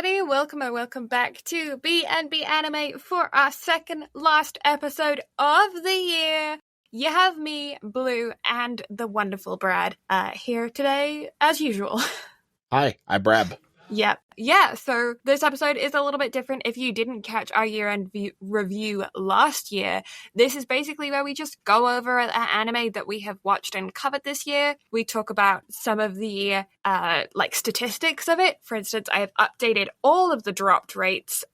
everybody, welcome and welcome back to BnB Anime for our second last episode of the year. You have me, Blue, and the wonderful Brad here today, as usual. Hi, I'm Brad. Yep. Yeah, so this episode is a little bit different. If you didn't catch our year-end review last year, this is basically where we just go over an anime that we have watched and covered this year. We talk about some of the statistics of it. For instance, I have updated all of the dropped rates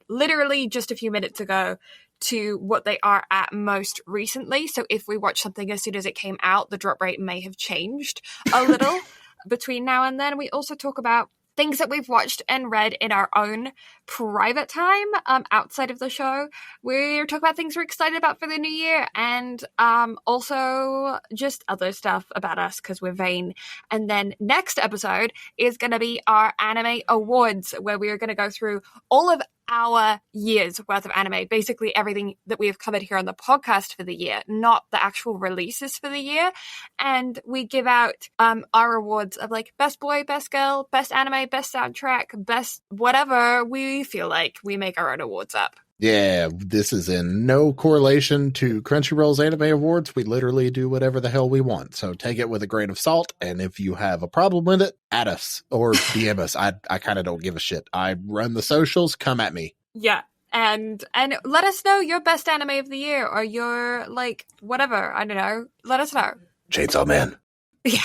literally just a few minutes ago to what they are at most recently. So if we watch something as soon as it came out, the drop rate may have changed a little between now and then. We also talk about things that we've watched and read in our own private time outside of the show. We're talking about things we're excited about for the new year and also just other stuff about us because we're vain. And then next episode is going to be our anime awards, where we are going to go through all of our year's worth of anime, basically everything that we have covered here on the podcast for the year, not the actual releases for the year. And we give out our awards of like best boy, best girl, best anime, best soundtrack, best whatever we feel like. We make our own awards up. Yeah, this is in no correlation to Crunchyroll's Anime Awards. We literally do whatever the hell we want. So take it with a grain of salt. And if you have a problem with it, add us or DM us. I kind of don't give a shit. I run the socials. Come at me. Yeah. And let us know your best anime of the year or your, like, whatever. I don't know. Let us know. Chainsaw Man. Yeah.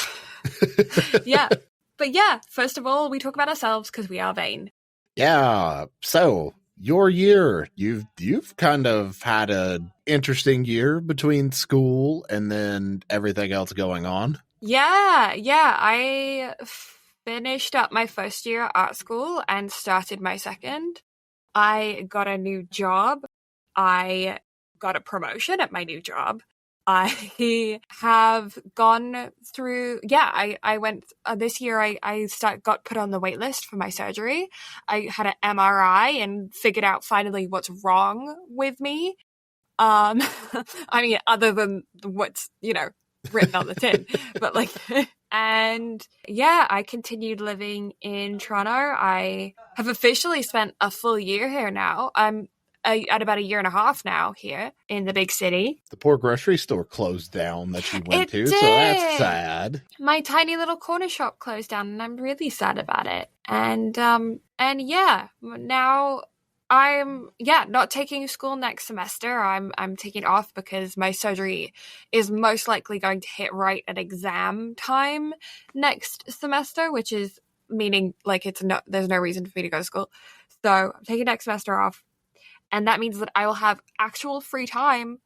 Yeah. But yeah, first of all, we talk about ourselves because we are vain. Yeah. So your year, you've kind of had an interesting year between school and then everything else going on. Yeah. I finished up my first year at art school and started my second. I got a new job. I got a promotion at my new job. I have gone through, I went, this year I got put on the wait list for my surgery. I had an MRI and figured out finally what's wrong with me. I mean, other than what's, written on the tin, but like, and yeah, I continued living in Toronto. I have officially spent a full year here now. I'm at about a year and a half now here in the big city. The poor grocery store closed down that you went to, did. so that's sad. My tiny little corner shop closed down, and I'm really sad about it. And yeah, now I'm not taking school next semester. I'm taking off because my surgery is most likely going to hit right at exam time next semester, which is meaning like there's no reason for me to go to school. So I'm taking next semester off. And that means that I will have actual free time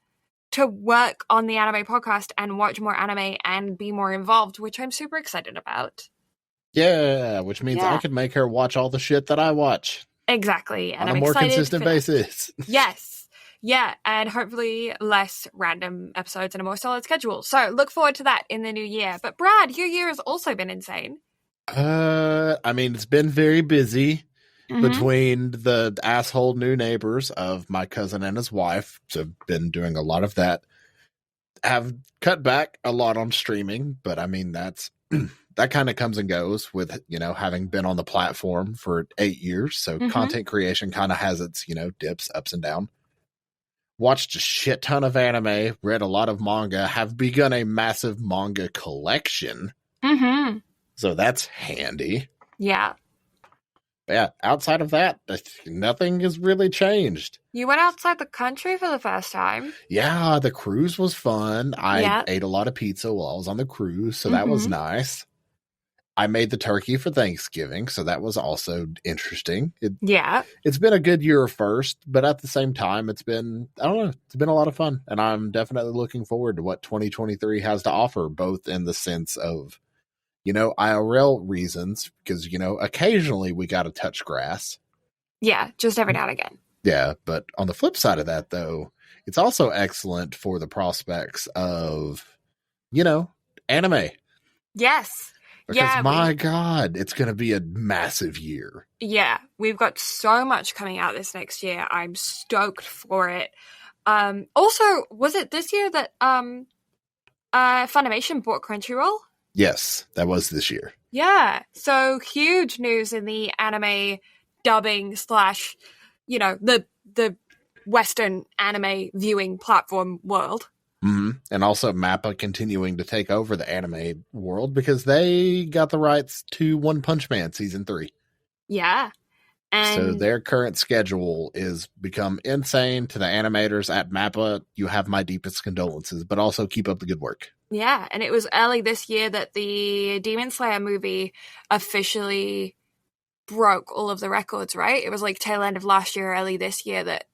to work on the anime podcast and watch more anime and be more involved, which I'm super excited about. Yeah, which means I can make her watch all the shit that I watch. Exactly. And on I'm a more excited consistent basis. Yes. Yeah. And hopefully less random episodes and a more solid schedule. So look forward to that in the new year. But Brad, your year has also been insane. I mean, it's been very busy. Between the asshole new neighbors of my cousin and his wife. So been doing a lot of that. Have cut back a lot on streaming, but I mean, that kind of comes and goes with, having been on the platform for 8 years. So content creation kind of has its, dips, ups and down. Watched a shit ton of anime, read a lot of manga, have begun a massive manga collection. So that's handy. Yeah. Yeah, outside of that, nothing has really changed. You went outside the country for the first time. Yeah, the cruise was fun. I ate a lot of pizza while I was on the cruise, so that was nice. I made the turkey for Thanksgiving, so that was also interesting. It's been a good year first, but at the same time, it's been a lot of fun. And I'm definitely looking forward to what 2023 has to offer, both in the sense of IRL reasons, because, occasionally we got to touch grass. Yeah, just every now and again. Yeah, but on the flip side of that, though, it's also excellent for the prospects of, anime. Yes. Because my God, it's going to be a massive year. Yeah, we've got so much coming out this next year. I'm stoked for it. Also, was it this year that Funimation bought Crunchyroll? Yes, that was this year. Yeah, so huge news in the anime dubbing slash, the Western anime viewing platform world. Mm-hmm. And also MAPPA continuing to take over the anime world because they got the rights to One Punch Man season 3. Yeah. And so their current schedule is become insane. To the animators at MAPPA, you have my deepest condolences, but also keep up the good work. Yeah, and it was early this year that the Demon Slayer movie officially broke all of the records, right? It was like tail end of last year, early this year that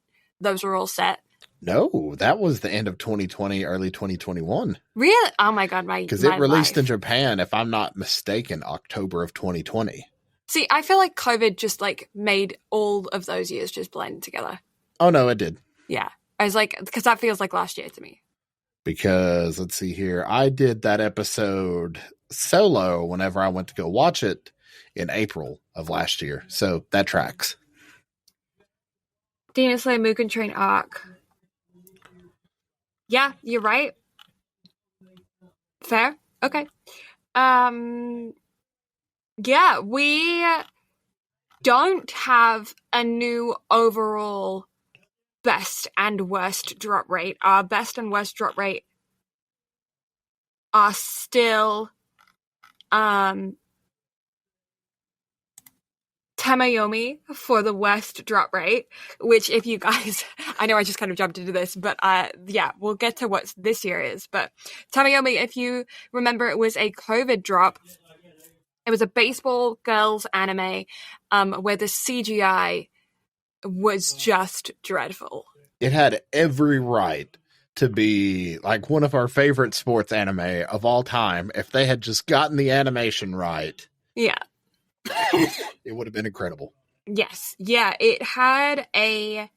those were all set. No, that was the end of 2020, early 2021. Really? Oh my god, because it released in Japan, if I'm not mistaken, October of 2020. See, I feel like COVID just like made all of those years just blend together. Oh no, it did. Yeah, I was like, because that feels like last year to me. Because let's see here, I did that episode solo whenever I went to go watch it in April of last year, so that tracks. Demon Slayer Mugen Train arc. Yeah, you're right. Fair. Okay. Yeah, we don't have a new overall best and worst drop rate. Our best and worst drop rate are still Tamayomi for the worst drop rate, which if you guys, I know I just kind of jumped into this, but yeah, we'll get to what this year is. But Tamayomi, if you remember, it was a COVID drop. It was a baseball girls anime where the CGI was just dreadful. It had every right to be like one of our favorite sports anime of all time if they had just gotten the animation right. Yeah. It would have been incredible. Yes. Yeah, it had I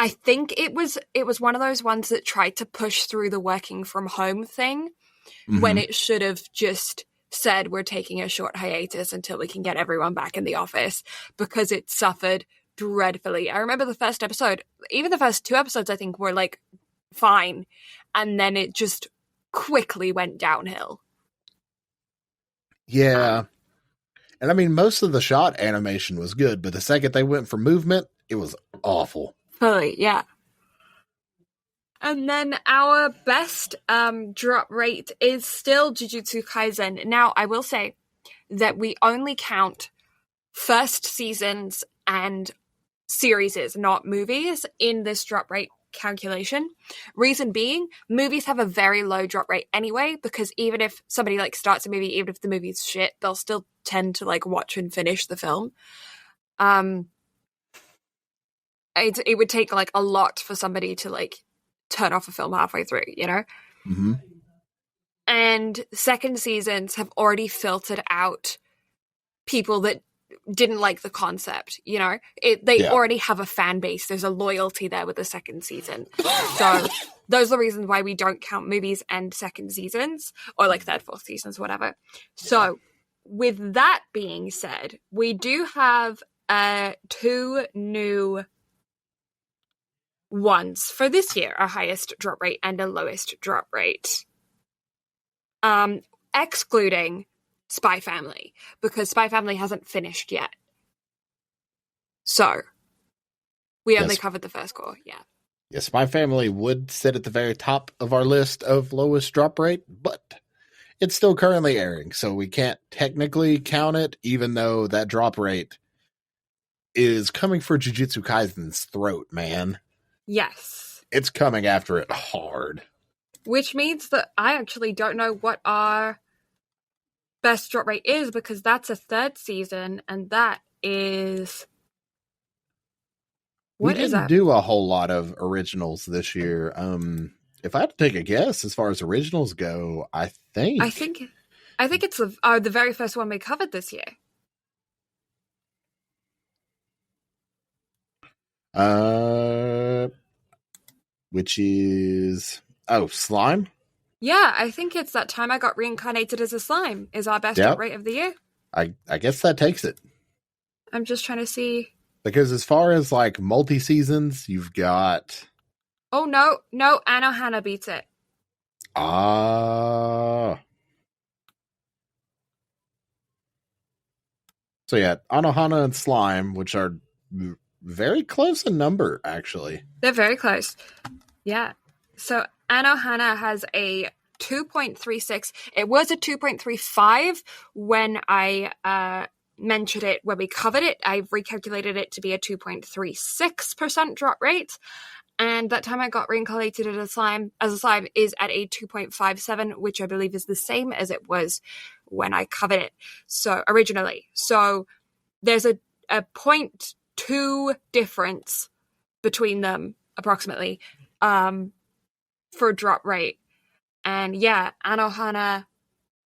think it was one of those ones that tried to push through the working from home thing when it should have just said we're taking a short hiatus until we can get everyone back in the office, because it suffered dreadfully. I remember the first episode, even the first 2 episodes I think were like fine, and then it just quickly went downhill. Yeah. And I mean, most of the shot animation was good, but the second they went for movement, it was awful. Fully, yeah. And then our best drop rate is still Jujutsu Kaisen. Now, I will say that we only count first seasons and series, not movies, in this drop rate calculation. Reason being, movies have a very low drop rate anyway, because even if somebody like starts a movie, even if the movie's shit, they'll still tend to like watch and finish the film. It would take like a lot for somebody to like turn off a film halfway through, you know? Mm-hmm. And second seasons have already filtered out people that didn't like the concept, you know? They already have a fan base. There's a loyalty there with the second season. So those are the reasons why we don't count movies and second seasons, or like third, fourth seasons, whatever. So with that being said, we do have 2 new ones for this year, a highest drop rate and a lowest drop rate. Excluding Spy Family, because Spy Family hasn't finished yet. So, we only covered the first core, yeah. Yes, Spy Family would sit at the very top of our list of lowest drop rate, but it's still currently airing, so we can't technically count it, even though that drop rate is coming for Jujutsu Kaisen's throat, man. Yes. It's coming after it hard. Which means that I actually don't know what our best drop rate is, because that's a third season, and that is... We didn't do a whole lot of originals this year. If I had to take a guess as far as originals go, I think it's the very first one we covered this year. Which is Slime? Yeah, I think it's That Time I Got Reincarnated as a Slime is our best drop rate of the year. I guess that takes it. I'm just trying to see. Because as far as like multi-seasons, you've got... Oh, no, Anohana beats it. So yeah, Anohana and Slime, which are very close in number, actually. They're very close. Yeah. So Anohana has a 2.36. It was a 2.35 when I mentioned it, when we covered it. I've recalculated it to be a 2.36% drop rate. And that time I got reincarnated as a slime is at a 2.57, which I believe is the same as it was when I covered it. So originally. So there's a 0.2 difference between them approximately for drop rate. And yeah, Anohana,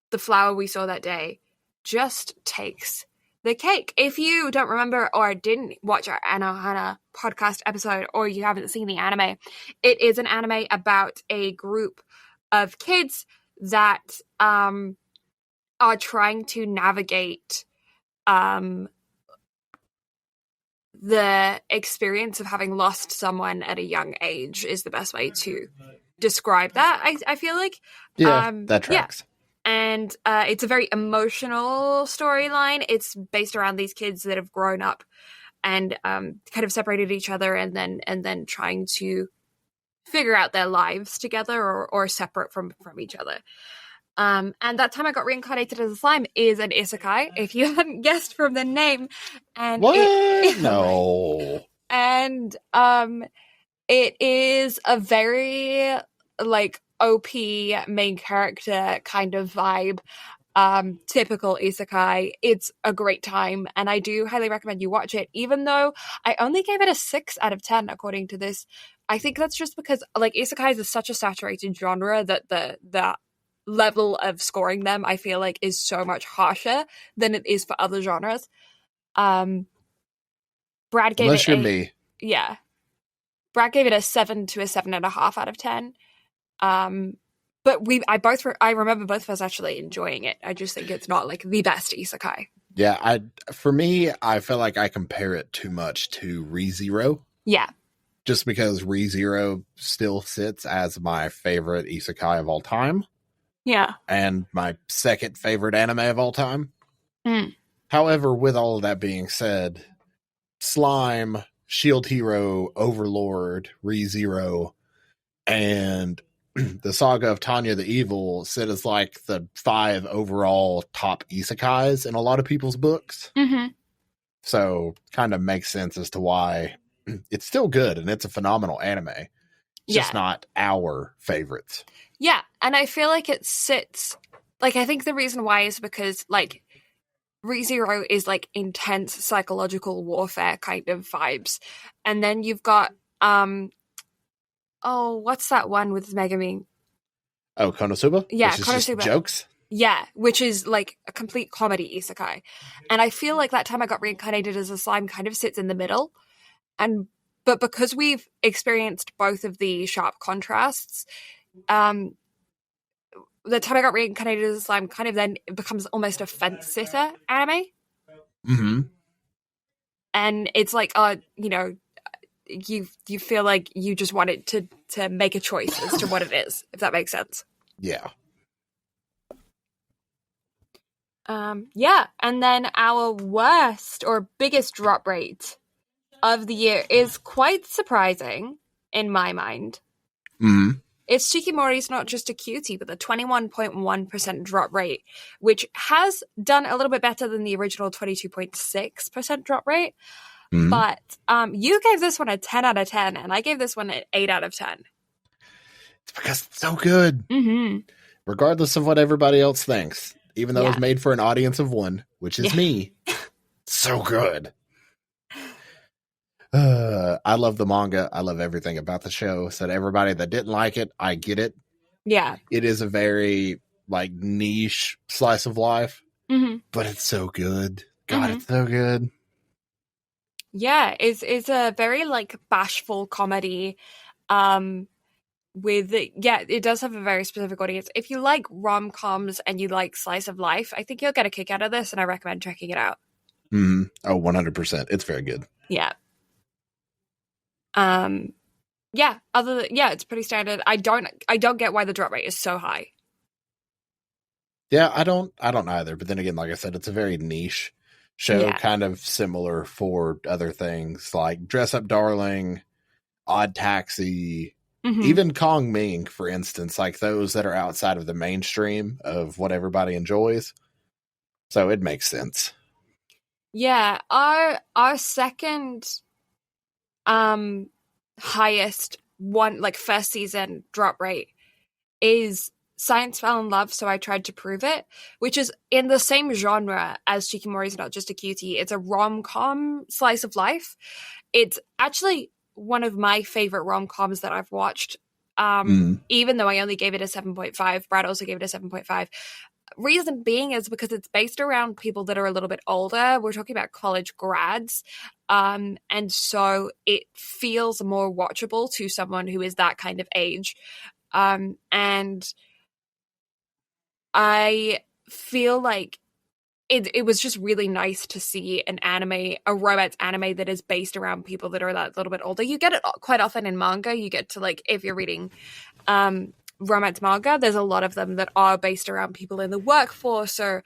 the flower we saw that day, just takes the cake. If you don't remember or didn't watch our Anohana podcast episode, or you haven't seen the anime, it is an anime about a group of kids that are trying to navigate the experience of having lost someone at a young age is the best way to describe that. I feel like that tracks. Yeah. And it's a very emotional storyline. It's based around these kids that have grown up and kind of separated each other, and then trying to figure out their lives together or separate from each other. And that time I got reincarnated as a slime is an isekai, if you hadn't guessed from the name. And what? No. And it is a very like OP main character kind of vibe. Typical isekai. It's a great time, and I do highly recommend you watch it, even though I only gave it a 6 out of 10 according to this. I think that's just because like isekais is such a saturated genre that the level of scoring them, I feel like, is so much harsher than it is for other genres. Brad gave Unless you're me. Yeah. Brad gave it a 7 to a 7.5 out of 10. But I remember both of us actually enjoying it. I just think it's not like the best isekai. Yeah, for me, I feel like I compare it too much to ReZero. Yeah. Just because ReZero still sits as my favorite isekai of all time. Yeah. And my second favorite anime of all time. Mm. However, with all of that being said, Slime, Shield Hero, Overlord, ReZero, and the Saga of Tanya the Evil sit as like the 5 overall top isekais in a lot of people's books. Mm-hmm. So kind of makes sense as to why it's still good and it's a phenomenal anime. It's just not our favorites. Yeah, and I feel like it sits, like, I think the reason why is because, like, ReZero is, like, intense psychological warfare kind of vibes. And then you've got, what's that one with Megami? Oh, Konosuba? Yeah, which is Konosuba. Just jokes? Yeah, which is, like, a complete comedy isekai. And I feel like that time I got reincarnated as a slime kind of sits in the middle. But because we've experienced both of the sharp contrasts, the time I got reincarnated as a slime kind of then becomes almost a fence sitter anime. Mm-hmm. And it's like, you feel like you just want it to make a choice as to what it is, if that makes sense. Yeah. Yeah. And then our worst or biggest drop rate of the year is quite surprising in my mind. Mm-hmm. It's Shikimori's Not Just a Cutie with a 21.1% drop rate, which has done a little bit better than the original 22.6% drop rate. Mm-hmm. But you gave this one a 10 out of 10, and I gave this one an 8 out of 10. It's because it's so good. Mm-hmm. Regardless of what everybody else thinks. Even though it's made for an audience of one, which is me. So good. I love the manga. I love everything about the show. So everybody that didn't like it, I get it. Yeah. It is a very like niche slice of life, but it's so good. God, it's so good. Yeah, it's a very like bashful comedy. It does have a very specific audience. If you like rom-coms and you like slice of life, I think you'll get a kick out of this, and I recommend checking it out. Mm-hmm. Oh, 100%. It's very good. Yeah. It's pretty standard. I don't get why the drop rate is so high. Yeah, I don't either. But then again, like I said, it's a very niche show, kind of similar for other things like Dress Up Darling, Odd Taxi, even Kong Ming, for instance, like those that are outside of the mainstream of what everybody enjoys. So it makes sense. Yeah, our second highest one, like first season drop rate is Science Fell in Love, So I Tried to Prove It, which is in the same genre as Shikimori's Not Just a Cutie. It's a rom-com slice of life. It's actually one of my favorite rom-coms that I've watched, even though I only gave it a 7.5. Brad also gave it a 7.5. Reason being is because it's based around people that are a little bit older. We're talking about college grads. And so it feels more watchable to someone who is that kind of age. And I feel like it was just really nice to see an anime, a romance anime that is based around people that are that little bit older. You get it quite often in manga. You get to, like, if you're reading romance manga, there's a lot of them that are based around people in the workforce or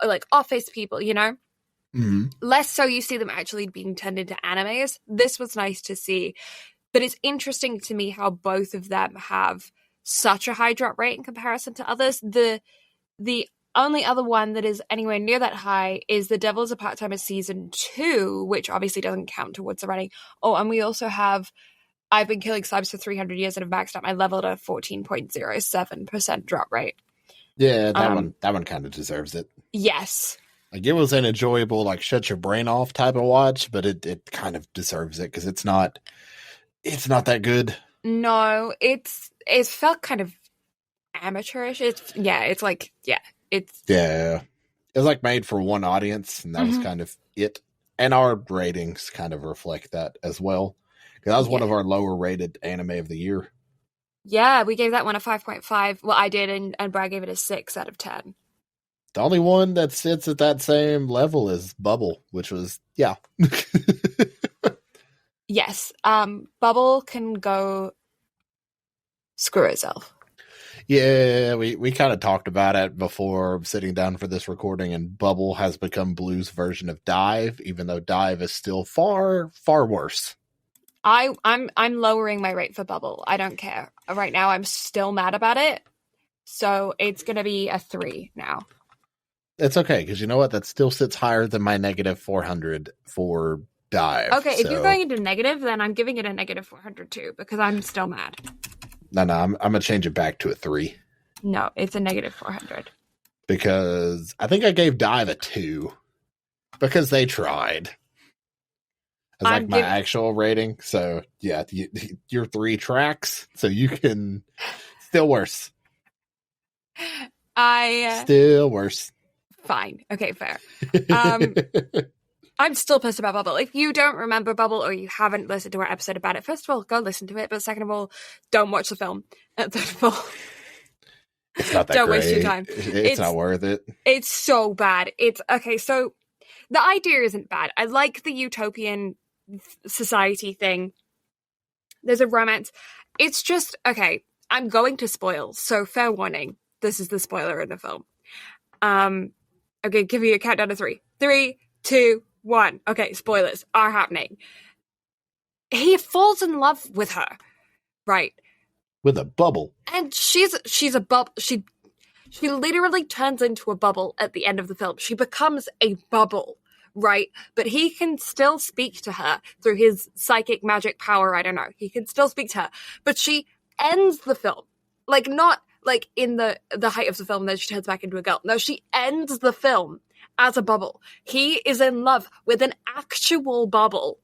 like office people, you know? Less so you see them actually being turned into animes. This was nice to see. But it's interesting to me how both of them have such a high drop rate in comparison to others. The only other one that is anywhere near that high is The Devil's a Part-Timer Season 2, which obviously doesn't count towards the running. Oh, and we also have I've Been Killing Slabs for 300 years and have maxed out my level at a 14.07% drop rate. Yeah, that one kind of deserves it. Yes. Like, it was an enjoyable, like, shut your brain off type of watch, but it kind of deserves it because it's not that good. No, it felt kind of amateurish. It's like. It was like made for one audience, and that was kind of it. And our ratings kind of reflect that as well. That was one of our lower rated anime of the year. Yeah, we gave that one a 5.5. Well, I did, and Brad gave it a 6 out of 10. The only one that sits at that same level is Bubble, which was, Yes. Bubble can go screw itself. Yeah, we kind of talked about it before sitting down for this recording, and Bubble has become Blue's version of Dive, even though Dive is still far, far worse. I'm lowering my rate for Bubble. I don't care. Right now I'm still mad about it. So it's going to be a 3 now. It's okay, because you know what? That still sits higher than my negative 400 for Dive. Okay, if you're going into negative, then I'm giving it a negative 400 too, because I'm still mad. No, I'm going to change it back to a 3. No, it's a negative 400. Because I think I gave Dive a 2. Because they tried. As like my actual rating. So, yeah, your 3 tracks. So you can... Still worse. Still worse. Fine. Okay, fair. I'm still pissed about Bubble. If you don't remember Bubble or you haven't listened to our episode about it, first of all, go listen to it. But second of all, don't watch the film. Third of all, it's not that don't great. Waste your time. It's not worth it. It's so bad. It's okay. So the idea isn't bad. I like the utopian society thing. There's a romance. It's just okay. I'm going to spoil. So fair warning. This is the spoiler in the film. Okay, give you a countdown to 3. 3, 2, 1. Okay, spoilers are happening. He falls in love with her, right? With a bubble. And she's a bubble. She literally turns into a bubble at the end of the film. She becomes a bubble, right? But he can still speak to her through his psychic magic power. I don't know. He can still speak to her. But she ends the film. Like, not like in the height of the film, then she turns back into a girl. No, she ends the film as a bubble. He is in love with an actual bubble.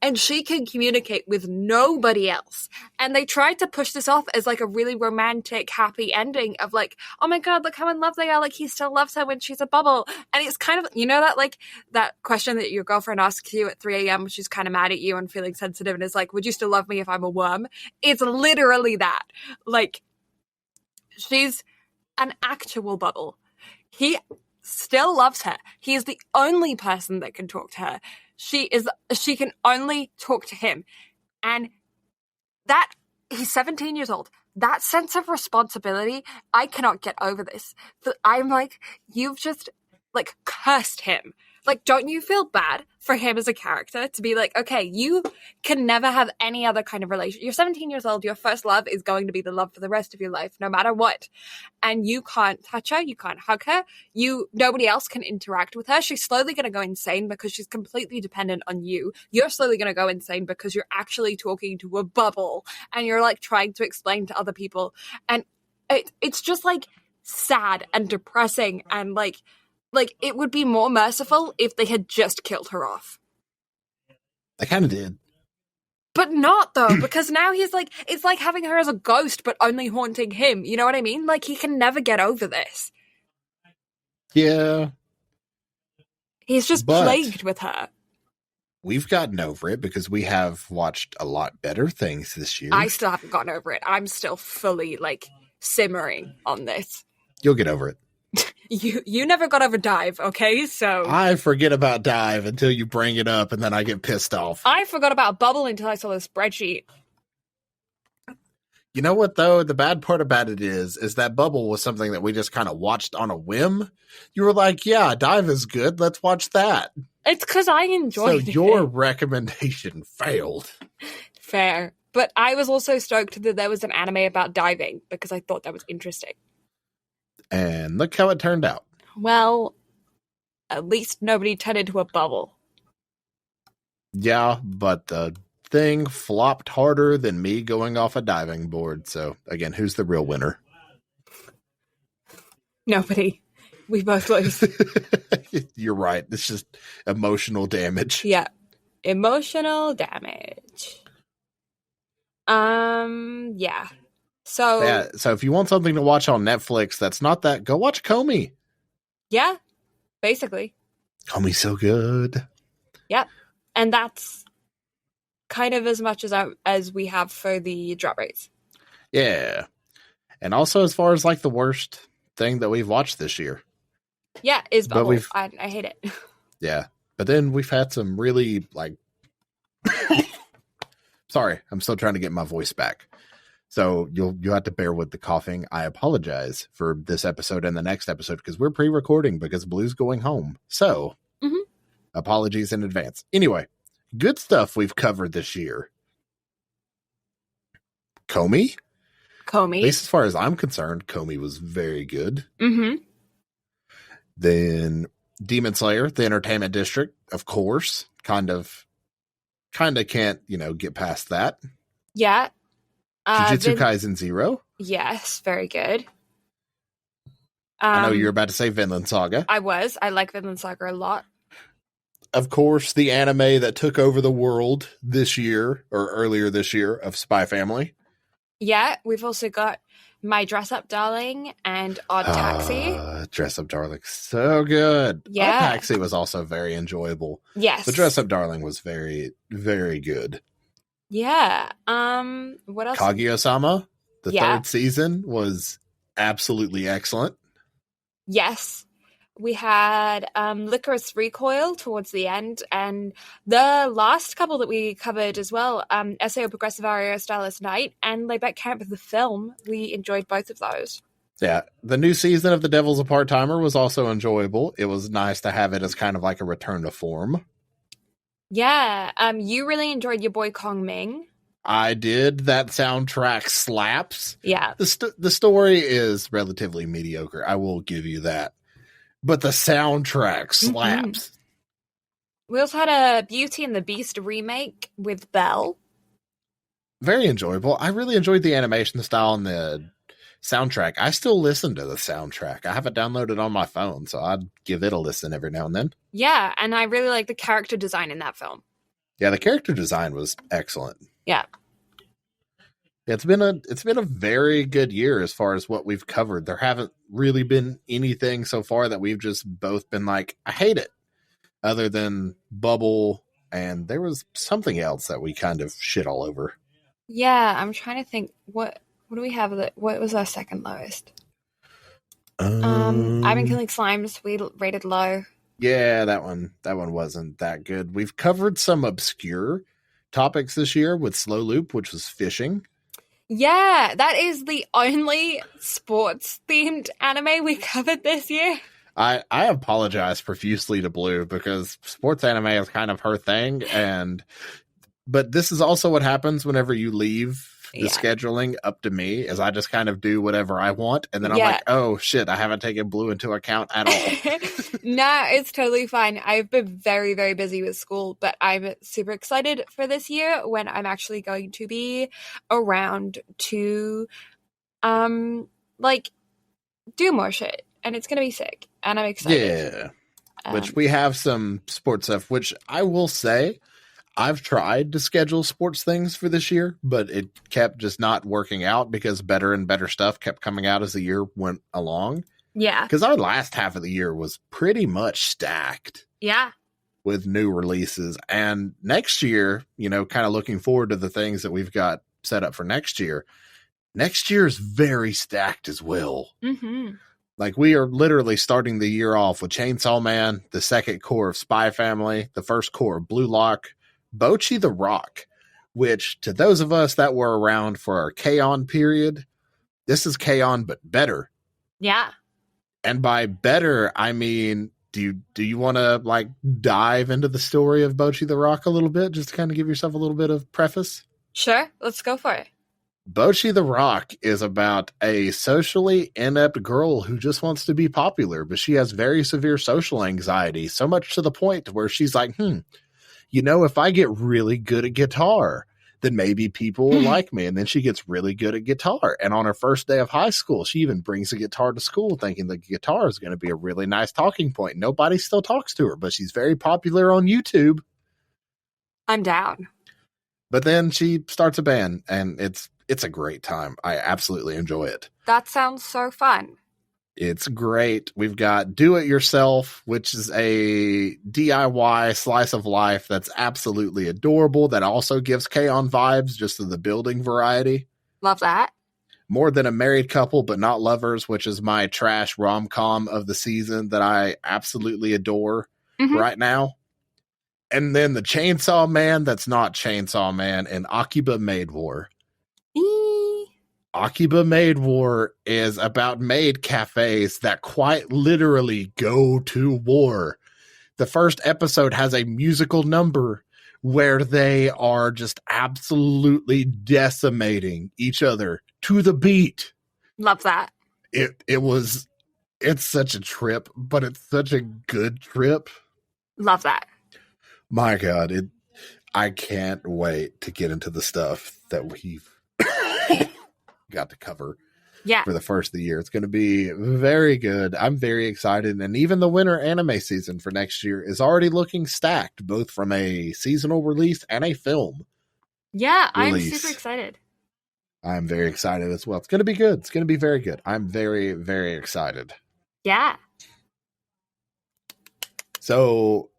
And she can communicate with nobody else. And they tried to push this off as like a really romantic, happy ending of like, oh my god, look how in love they are. Like, he still loves her when she's a bubble. And it's kind of, you know, that like that question that your girlfriend asks you at 3 a.m. when she's kind of mad at you and feeling sensitive and is like, would you still love me if I'm a worm? It's literally that. Like, she's an actual bubble. He still loves her. He is the only person that can talk to her. She can only talk to him. And that, he's 17 years old. That sense of responsibility, I cannot get over this. I'm like, you've just like, cursed him. Like, don't you feel bad for him as a character to be like, okay, you can never have any other kind of relationship. You're 17 years old. Your first love is going to be the love for the rest of your life, no matter what. And you can't touch her. You can't hug her. Nobody else can interact with her. She's slowly going to go insane because she's completely dependent on you. You're slowly going to go insane because you're actually talking to a bubble and you're like trying to explain to other people. And it's just like sad and depressing and like it would be more merciful if they had just killed her off. They kind of did. But not, though, because now he's like, it's like having her as a ghost, but only haunting him. You know what I mean? Like, he can never get over this. Yeah. He's just plagued with her. We've gotten over it because we have watched a lot better things this year. I still haven't gotten over it. I'm still fully, like, simmering on this. You'll get over it. You never got over Dive, okay? So I forget about Dive until you bring it up, and then I get pissed off. I forgot about Bubble until I saw the spreadsheet. You know what, though? The bad part about it is that Bubble was something that we just kind of watched on a whim. You were like, yeah, Dive is good. Let's watch that. It's because I enjoyed it. So your recommendation failed. Fair. But I was also stoked that there was an anime about diving because I thought that was interesting. And look how it turned out. Well, at least nobody turned into a bubble. Yeah, but the thing flopped harder than me going off a diving board. So, again, who's the real winner? Nobody. We both lose. You're right. It's just emotional damage. Yeah. Emotional damage. Yeah. So if you want something to watch on Netflix that's not that, go watch Comey. Yeah, basically. Comey's so good. Yep. And that's kind of as much as we have for the drop rates. Yeah. And also as far as like the worst thing that we've watched this year. Yeah, is Bubble. I hate it. Yeah. But then we've had some really like sorry, I'm still trying to get my voice back. So you'll have to bear with the coughing. I apologize for this episode and the next episode because we're pre-recording because Blue's going home. So apologies in advance. Anyway, good stuff we've covered this year. Comey? At least as far as I'm concerned, Comey was very good. Mm-hmm. Then Demon Slayer, The Entertainment District, of course. Kind of can't, get past that. Yeah. Jujutsu Kaisen 0. Yes, very good. I know you're about to say Vinland Saga. I was. I like Vinland Saga a lot. Of course, the anime that took over the world this year, or earlier this year, of Spy Family. Yeah, we've also got My Dress Up Darling and Odd Taxi. Dress Up Darling, so good. Yeah. Odd Taxi was also very enjoyable. Yes. The Dress Up Darling was very, very good. Yeah. What else? Kaguya-sama, the third season, was absolutely excellent. Yes. We had Licorice Recoil towards the end, and the last couple that we covered as well, SAO Progressivario Stylist Night and Layback Camp the film. We enjoyed both of those. Yeah. The new season of The Devil's a Part-Timer was also enjoyable. It was nice to have it as kind of like a return to form. Yeah. You really enjoyed your boy Kong Ming. I did. That soundtrack slaps. Yeah. The story is relatively mediocre. I will give you that. But the soundtrack slaps. We also had a Beauty and the Beast remake with Belle. Very enjoyable. I really enjoyed the animation style and the soundtrack. I still listen to the soundtrack. I have it downloaded on my phone, so I'd give it a listen every now and then. Yeah, and I really like the character design in that film. Yeah, the character design was excellent. Yeah. It's been a very good year as far as what we've covered. There haven't really been anything so far that we've just both been like, I hate it. Other than Bubble, and there was something else that we kind of shit all over. Yeah, I'm trying to think what do we have what was our second lowest? I've Been Killing Slimes, we rated low. Yeah, that one wasn't that good. We've covered some obscure topics this year with Slow Loop, which was fishing. Yeah, that is the only sports-themed anime we covered this year. I apologize profusely to Blue because sports anime is kind of her thing, but this is also what happens whenever you leave the scheduling up to me, is I just kind of do whatever I want, and then I'm like, oh shit, I haven't taken Blue into account at all. No, it's totally fine. I've been very, very busy with school, but I'm super excited for this year when I'm actually going to be around to like do more shit, and it's gonna be sick, and I'm excited. Yeah, which we have some sports stuff, which I will say I've tried to schedule sports things for this year, but it kept just not working out because better and better stuff kept coming out as the year went along. Yeah. Because our last half of the year was pretty much stacked. Yeah. With new releases. And next year, kind of looking forward to the things that we've got set up for next year. Next year is very stacked as well. Mm-hmm. Like, we are literally starting the year off with Chainsaw Man, the second core of Spy Family, the first core of Blue Lock, Bocchi the Rock, which to those of us that were around for our K-On! Period, this is K-On! But better. Yeah. And by better, I mean, do you want to like dive into the story of Bocchi the Rock a little bit, just to kind of give yourself a little bit of preface? Sure, let's go for it. Bocchi the Rock is about a socially inept girl who just wants to be popular, but she has very severe social anxiety, so much to the point where she's like, if I get really good at guitar, then maybe people will like me. And then she gets really good at guitar. And on her first day of high school, she even brings a guitar to school thinking the guitar is going to be a really nice talking point. Nobody still talks to her, but she's very popular on YouTube. I'm down. But then she starts a band, and it's a great time. I absolutely enjoy it. That sounds so fun. It's great. We've got Do It Yourself, which is a DIY slice of life that's absolutely adorable. That also gives K-On! Vibes, just of the building variety. Love that. More Than a Married Couple, But Not Lovers, which is my trash rom-com of the season that I absolutely adore right now. And then the Chainsaw Man that's not Chainsaw Man, and Akiba Maid War. Akiba Maid War is about maid cafes that quite literally go to war. The first episode has a musical number where they are just absolutely decimating each other to the beat. Love that. It's such a trip, but it's such a good trip. Love that. My God, I can't wait to get into the stuff that we've got to cover for the first of the year. It's going to be very good. I'm very excited. And even the winter anime season for next year is already looking stacked, both from a seasonal release and a film. Yeah, release. I'm super excited. I'm very excited as well. It's going to be good. It's going to be very good. I'm very, very excited. Yeah. So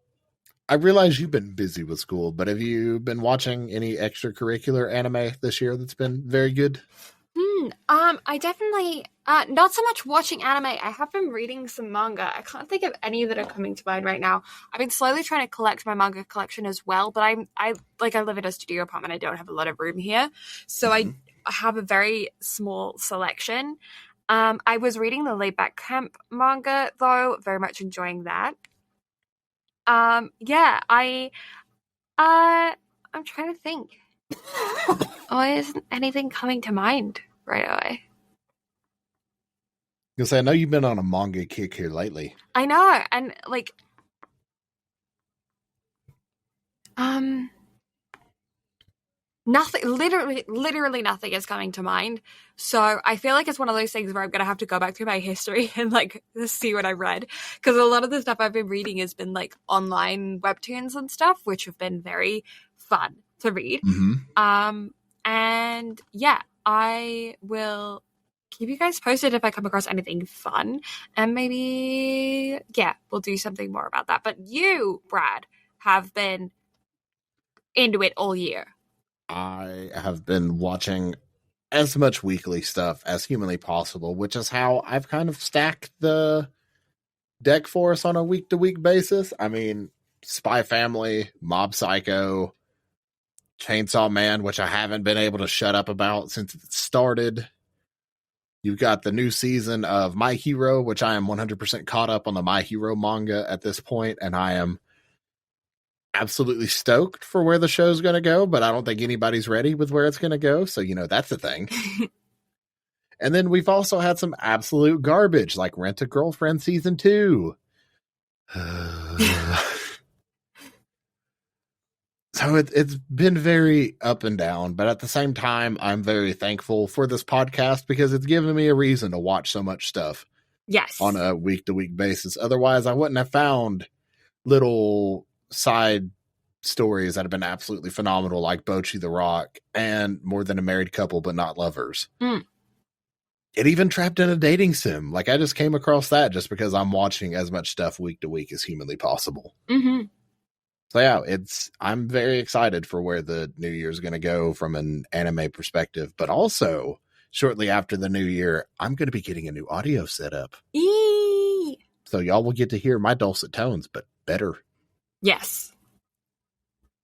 I realize you've been busy with school, but have you been watching any extracurricular anime this year that's been very good? I definitely, not so much watching anime. I have been reading some manga. I can't think of any that are coming to mind right now. I've been slowly trying to collect my manga collection as well, but I live in a studio apartment. I don't have a lot of room here. So I have a very small selection. I was reading the Laid Back Camp manga, though, very much enjoying that. I'm trying to think. Why isn't anything coming to mind right away? Because I know you've been on a manga kick here lately. I know, and nothing, literally nothing is coming to mind. So I feel like it's one of those things where I'm going to have to go back through my history and see what I read. Because a lot of the stuff I've been reading has been online webtoons and stuff, which have been very fun to read. And yeah, I will keep you guys posted if I come across anything fun, and maybe we'll do something more about that. But you, Brad, have been into it all year. I have been watching as much weekly stuff as humanly possible, which is how I've kind of stacked the deck for us on a week-to-week basis. I mean, Spy Family, Mob Psycho, Chainsaw Man, which I haven't been able to shut up about since it started. You've got the new season of My Hero, which I am 100% caught up on the My Hero manga at this point, and I am absolutely stoked for where the show's going to go, but I don't think anybody's ready with where it's going to go, so, that's a thing. And then we've also had some absolute garbage, like Rent a Girlfriend Season 2. So it's been very up and down, but at the same time, I'm very thankful for this podcast because it's given me a reason to watch so much stuff. Yes. On a week-to-week basis. Otherwise, I wouldn't have found little side stories that have been absolutely phenomenal, like Bocchi the Rock and More Than a Married Couple But Not Lovers. It even Trapped in a Dating Sim. Like, I just came across that just because I'm watching as much stuff week to week as humanly possible. Mm-hmm. So yeah, I'm very excited for where the new year is going to go from an anime perspective, but also shortly after the new year, I'm going to be getting a new audio setup. So y'all will get to hear my dulcet tones, but better. Yes.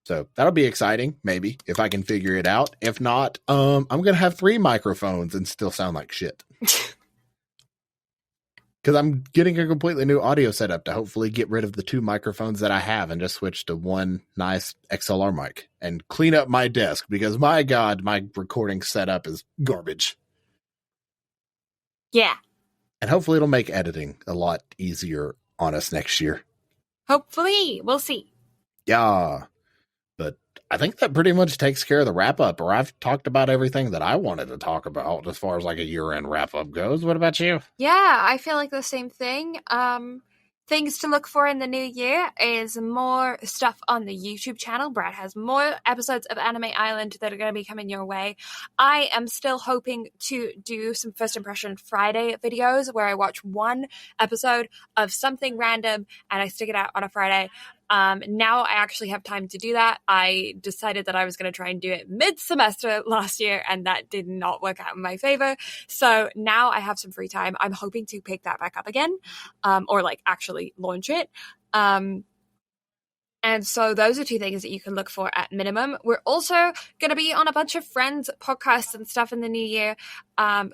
So that'll be exciting, maybe, if I can figure it out. If not, I'm going to have 3 microphones and still sound like shit. Because I'm getting a completely new audio setup to hopefully get rid of the 2 microphones that I have and just switch to one nice XLR mic and clean up my desk because, my God, my recording setup is garbage. Yeah. And hopefully it'll make editing a lot easier on us next year. Hopefully. We'll see. Yeah. But I think that pretty much takes care of the wrap-up, or I've talked about everything that I wanted to talk about as far as like a year-end wrap-up goes. What about you? Yeah, I feel like the same thing. Things to look for in the new year is more stuff on the YouTube channel. Brad has more episodes of Anime Island that are going to be coming your way. I am still hoping to do some First Impression Friday videos where I watch one episode of something random and I stick it out on a Friday. Now I actually have time to do that. I decided that I was going to try and do it mid-semester last year, and that did not work out in my favor. So now I have some free time. I'm hoping to pick that back up again, or like actually launch it. And so those are 2 things that you can look for at minimum. We're also going to be on a bunch of Friends podcasts and stuff in the new year.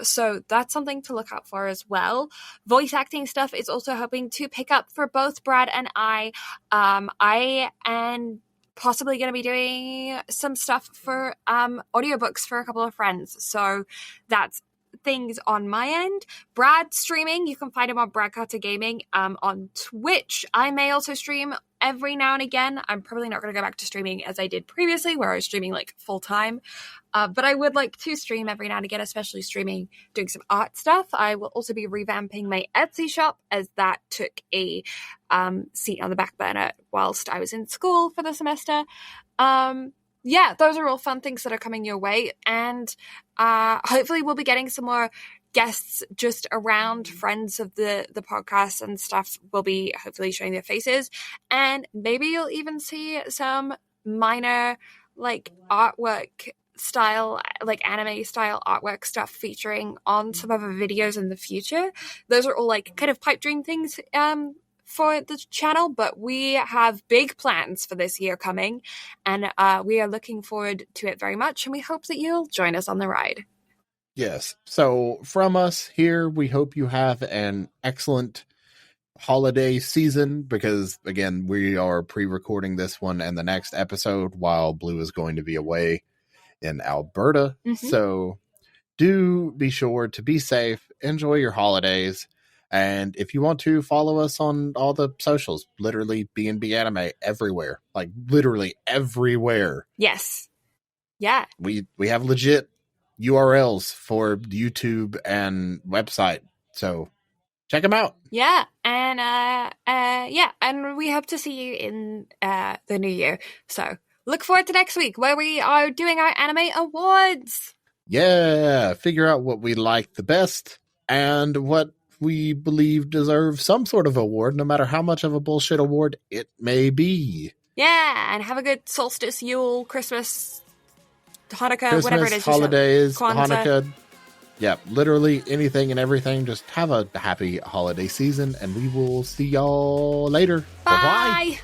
So that's something to look out for as well. Voice acting stuff is also hoping to pick up for both Brad and I. I am possibly going to be doing some stuff for audiobooks for a couple of friends. So that's things on my end. Brad streaming, you can find him on Brad Carter Gaming on Twitch. I may also stream every now and again. I'm probably not going to go back to streaming as I did previously, where I was streaming like full time. But I would like to stream every now and again, especially streaming, doing some art stuff. I will also be revamping my Etsy shop, as that took a seat on the back burner whilst I was in school for the semester. Yeah, those are all fun things that are coming your way. And hopefully we'll be getting some more guests just around, friends of the podcast and stuff will be hopefully showing their faces. And maybe you'll even see some minor like artwork style, like anime style artwork stuff featuring on some of our videos in the future. Those are all like kind of pipe dream things for the channel, but we have big plans for this year coming, and we are looking forward to it very much, and we hope that you'll join us on the ride. Yes. So from us here, we hope you have an excellent holiday season, because again, we are pre-recording this one and the next episode while Blue is going to be away in Alberta. Mm-hmm. So do be sure to be safe, enjoy your holidays. And if you want to, follow us on all the socials, literally BnB Anime everywhere, like literally everywhere. Yes. Yeah. We have legit URLs for YouTube and website. So check them out. Yeah. And yeah. And we hope to see you in the new year. So look forward to next week where we are doing our anime awards. Yeah. Figure out what we like the best and what we believe deserve some sort of award, no matter how much of a bullshit award it may be. Yeah, and have a good solstice, Yule, Christmas, Hanukkah, whatever it is. Holidays, Hanukkah. Yeah, literally anything and everything. Just have a happy holiday season, and we will see y'all later. Bye. Bye-bye.